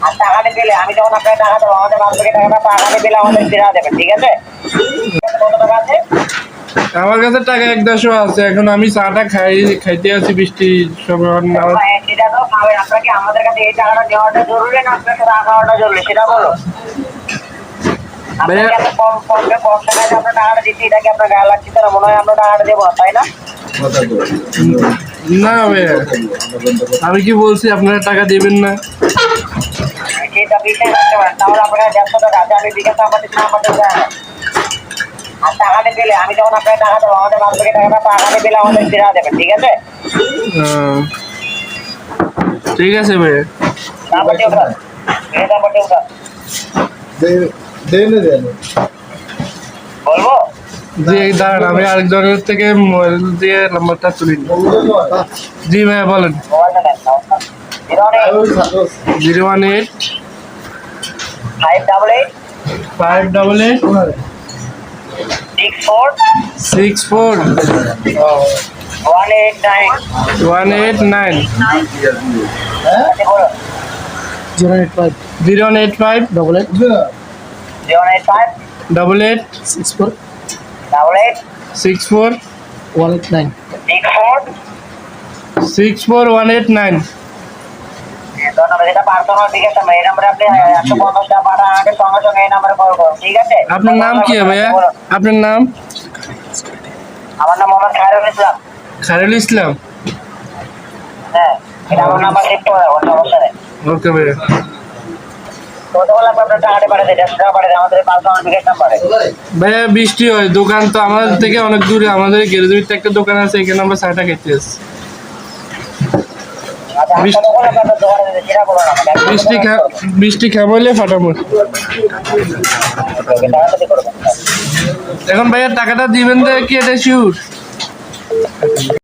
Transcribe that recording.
আর টাকাটা দিলে আমি যখন আপনাকে টাকা দেবো আমাদের বাস থেকে টাকাটা আগামী দিলে আমাদের ফিরা দেবেন, ঠিক আছে? কত টাকা আছে? আমার কাছে টাকা 110 আছে। এখন আমি চাটা খাইতে আছি বৃষ্টি সময়। সেটা তো খাবেন, আপনাকে আমাদের কাছে এই টাকাটা নেওয়াটা জরুরি না আপনার সাথে রাখাটা জরুরি সেটা বলো। আপনাকে এত কম টাকায় আপনার টাকাটা দিচ্ছি, এটা কি আপনার গায়ে লাগছে না? মনে হয় আমরা টাকাটা দেবো, তাই না? না ভাইয়া, আমি কি বলছি আপনারা টাকা দেবেন না? সেটা বিষয় রাখতে পারেন, তাহলে আপনার 150 টাকা আছে, আমি বিকাশে আমাদের না আমাদের যায় না। আর টাকাটা দিলে আমি যখন আপনাকে টাকা দেবো আমাদের বাস থেকে টাকাটা আগামী দিলে আমাদের ফিরা দেবেন, ঠিক আছে? ঠিক আছে ভাইয়া। নাম্বারটি ওঠা, এই নাম্বারটি ওঠা বলবো। জি দাঁড়ান, আমি আরেকজনের থেকে মোবাইল দিয়ে নাম্বারটা তুলি। জি ভাইয়া বলেন। মোবাইলটা নেন, 018 588 588 64 189 189 বলো। 085 085 085 88 88 64 189 64 189। ধন্যবাদ। এটা পার্সোনাল, ঠিক আছে? এই নাম্বারে আপনি 150 টাকা পাঠান, আগে সঙ্গে সঙ্গে এই নাম্বারে কল করুন, ঠিক আছে? আপনার নাম কি ভাইয়া? আপনার নাম? আমার নাম মোহাম্মদ খায়রুল ইসলাম। খায়রুল ইসলাম। হ্যাঁ, এটা আমার নাম্বার সেভ করে রাখুন, সমস্যা নেই। ওকে ভাইয়া। কতক্ষণ লাগবে আপনার টাকাটা পাঠাতে? 150 টাকা পাঠাতে আমাদের পার্সোনাল বিকাশ নাম্বারে। ভাইয়া বৃষ্টি হয়, দোকান তো আমাদের থেকে অনেক দূরে, আমাদের গ্যারেজের একটা দোকান আছে, এখানে আমরা চাটা খেতে আসছি। আচ্ছা, আর কতক্ষণ লাগবে আপনার দোকানে যেতে? সেটা বলুন আমাকে। বৃষ্টি খামাইলে ফাটাবো। তাড়াতাড়ি করবেন। এখন ভাইয়া টাকাটা দিবেন তো কি এটা শিওর?